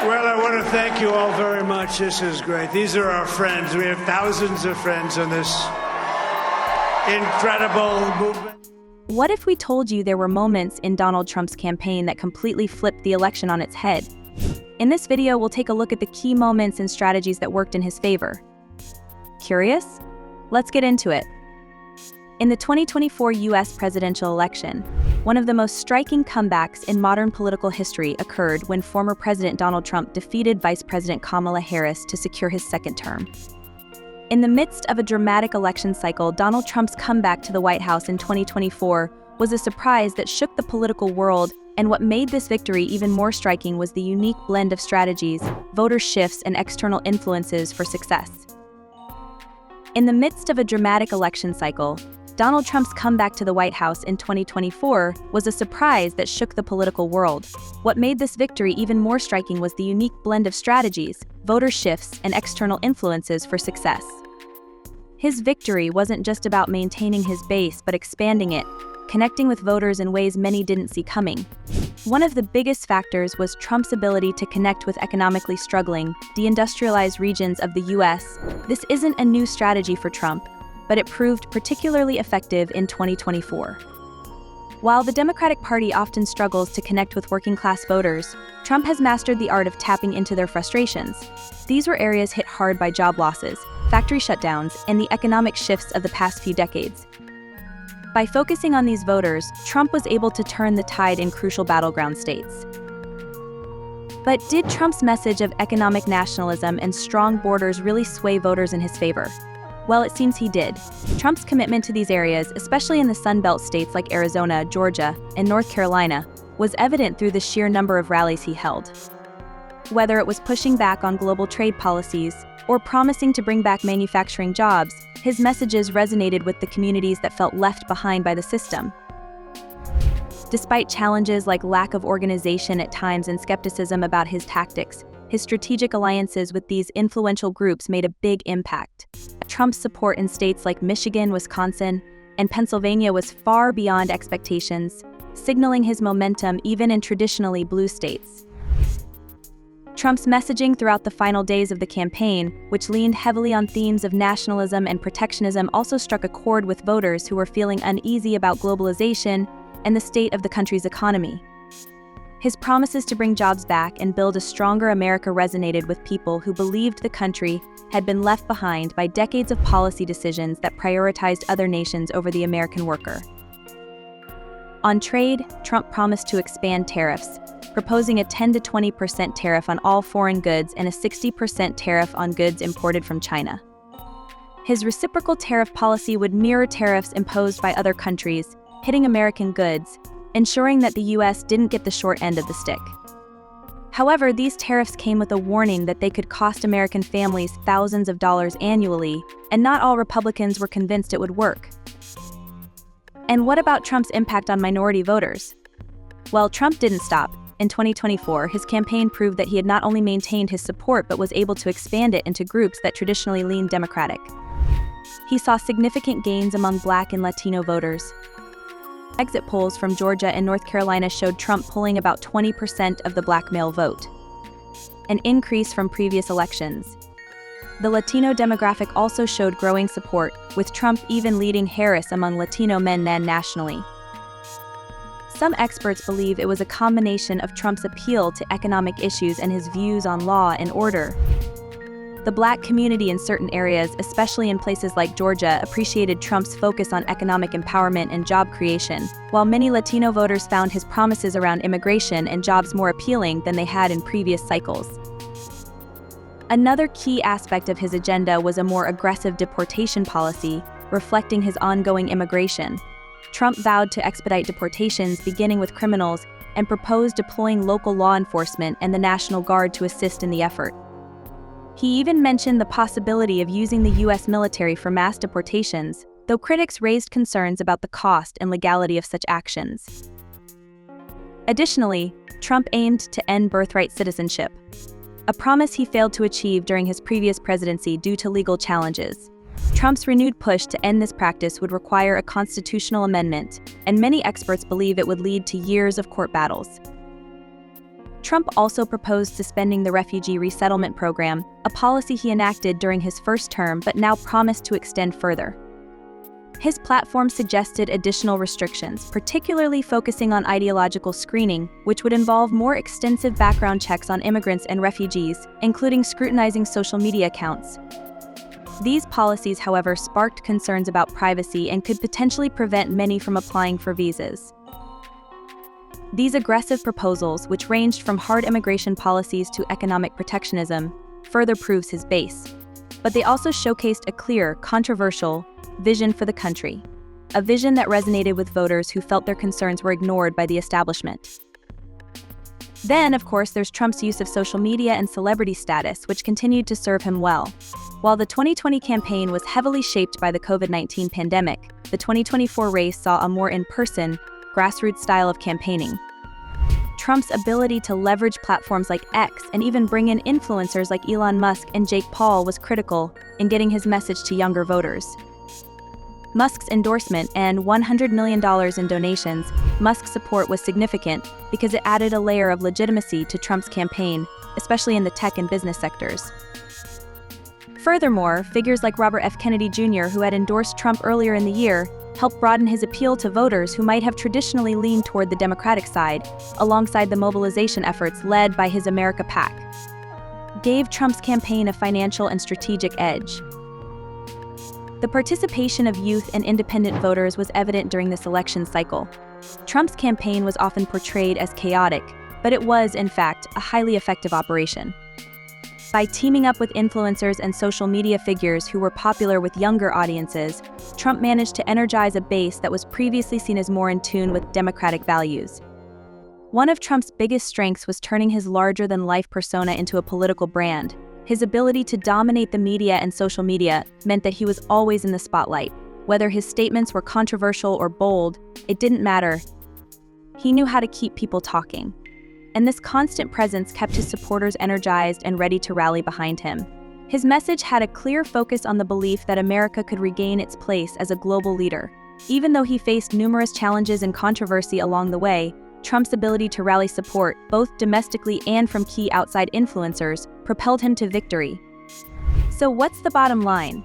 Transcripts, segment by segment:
Well, I want to thank you all very much. This is great. These are our friends. We have thousands of friends on this incredible movement. What if we told you there were moments in Donald Trump's campaign that completely flipped the election on its head? In this video, we'll take a look at the key moments and strategies that worked in his favor. Curious? Let's get into it. In the 2024 U.S. presidential election, one of the most striking comebacks in modern political history occurred when former President Donald Trump defeated Vice President Kamala Harris to secure his second term. In the midst of a dramatic election cycle, Donald Trump's comeback to the White House in 2024 was a surprise that shook the political world, and what made this victory even more striking was the unique blend of strategies, voter shifts, and external influences for success. In the midst of a dramatic election cycle, Donald Trump's comeback to the White House in 2024 was a surprise that shook the political world. What made this victory even more striking was the unique blend of strategies, voter shifts, and external influences for success. His victory wasn't just about maintaining his base but expanding it, connecting with voters in ways many didn't see coming. One of the biggest factors was Trump's ability to connect with economically struggling, deindustrialized regions of the U.S. This isn't a new strategy for Trump, but it proved particularly effective in 2024. While the Democratic Party often struggles to connect with working-class voters, Trump has mastered the art of tapping into their frustrations. These were areas hit hard by job losses, factory shutdowns, and the economic shifts of the past few decades. By focusing on these voters, Trump was able to turn the tide in crucial battleground states. But did Trump's message of economic nationalism and strong borders really sway voters in his favor? Well, it seems he did. Trump's commitment to these areas, especially in the Sun Belt states like Arizona, Georgia, and North Carolina, was evident through the sheer number of rallies he held. Whether it was pushing back on global trade policies or promising to bring back manufacturing jobs, his messages resonated with the communities that felt left behind by the system. Despite challenges like lack of organization at times and skepticism about his tactics, his strategic alliances with these influential groups made a big impact. Trump's support in states like Michigan, Wisconsin, and Pennsylvania was far beyond expectations, signaling his momentum even in traditionally blue states. Trump's messaging throughout the final days of the campaign, which leaned heavily on themes of nationalism and protectionism, also struck a chord with voters who were feeling uneasy about globalization and the state of the country's economy. His promises to bring jobs back and build a stronger America resonated with people who believed the country had been left behind by decades of policy decisions that prioritized other nations over the American worker. On trade, Trump promised to expand tariffs, proposing a 10 to 20% tariff on all foreign goods and a 60% tariff on goods imported from China. His reciprocal tariff policy would mirror tariffs imposed by other countries, hitting American goods, ensuring that the U.S. didn't get the short end of the stick. However, these tariffs came with a warning that they could cost American families thousands of dollars annually, and not all Republicans were convinced it would work. And what about Trump's impact on minority voters? Well, Trump didn't stop. In 2024, his campaign proved that he had not only maintained his support but was able to expand it into groups that traditionally leaned Democratic. He saw significant gains among Black and Latino voters. Exit polls from Georgia and North Carolina showed Trump pulling about 20% of the Black male vote, an increase from previous elections. The Latino demographic also showed growing support, with Trump even leading Harris among Latino men nationally. Some experts believe it was a combination of Trump's appeal to economic issues and his views on law and order. The Black community in certain areas, especially in places like Georgia, appreciated Trump's focus on economic empowerment and job creation, while many Latino voters found his promises around immigration and jobs more appealing than they had in previous cycles. Another key aspect of his agenda was a more aggressive deportation policy, reflecting his ongoing immigration. Trump vowed to expedite deportations, beginning with criminals, and proposed deploying local law enforcement and the National Guard to assist in the effort. He even mentioned the possibility of using the U.S. military for mass deportations, though critics raised concerns about the cost and legality of such actions. Additionally, Trump aimed to end birthright citizenship, a promise he failed to achieve during his previous presidency due to legal challenges. Trump's renewed push to end this practice would require a constitutional amendment, and many experts believe it would lead to years of court battles. Trump also proposed suspending the refugee resettlement program, a policy he enacted during his first term but now promised to extend further. His platform suggested additional restrictions, particularly focusing on ideological screening, which would involve more extensive background checks on immigrants and refugees, including scrutinizing social media accounts. These policies, however, sparked concerns about privacy and could potentially prevent many from applying for visas. These aggressive proposals, which ranged from hard immigration policies to economic protectionism, further proves his base. But they also showcased a clear, controversial vision for the country, a vision that resonated with voters who felt their concerns were ignored by the establishment. Then, of course, there's Trump's use of social media and celebrity status, which continued to serve him well. While the 2020 campaign was heavily shaped by the COVID-19 pandemic, the 2024 race saw a more in-person, grassroots style of campaigning. Trump's ability to leverage platforms like X and even bring in influencers like Elon Musk and Jake Paul was critical in getting his message to younger voters. Musk's endorsement and $100 million in donations, Musk's support was significant because it added a layer of legitimacy to Trump's campaign, especially in the tech and business sectors. Furthermore, figures like Robert F. Kennedy Jr., who had endorsed Trump earlier in the year, helped broaden his appeal to voters who might have traditionally leaned toward the Democratic side, alongside the mobilization efforts led by his America PAC, gave Trump's campaign a financial and strategic edge. The participation of youth and independent voters was evident during this election cycle. Trump's campaign was often portrayed as chaotic, but it was, in fact, a highly effective operation. By teaming up with influencers and social media figures who were popular with younger audiences, Trump managed to energize a base that was previously seen as more in tune with Democratic values. One of Trump's biggest strengths was turning his larger-than-life persona into a political brand. His ability to dominate the media and social media meant that he was always in the spotlight. Whether his statements were controversial or bold, it didn't matter. He knew how to keep people talking. And this constant presence kept his supporters energized and ready to rally behind him. His message had a clear focus on the belief that America could regain its place as a global leader. Even though he faced numerous challenges and controversy along the way, Trump's ability to rally support, both domestically and from key outside influencers, propelled him to victory. So what's the bottom line?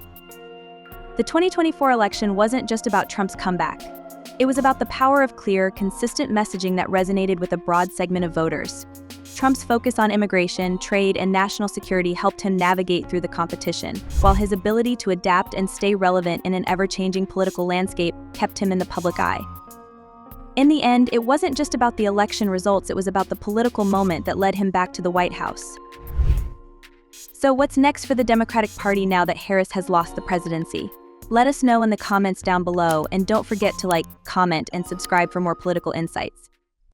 The 2024 election wasn't just about Trump's comeback. It was about the power of clear, consistent messaging that resonated with a broad segment of voters. Trump's focus on immigration, trade, and national security helped him navigate through the competition, while his ability to adapt and stay relevant in an ever-changing political landscape kept him in the public eye. In the end, it wasn't just about the election results, it was about the political moment that led him back to the White House. So what's next for the Democratic Party now that Harris has lost the presidency? Let us know in the comments down below, and don't forget to like, comment, and subscribe for more political insights.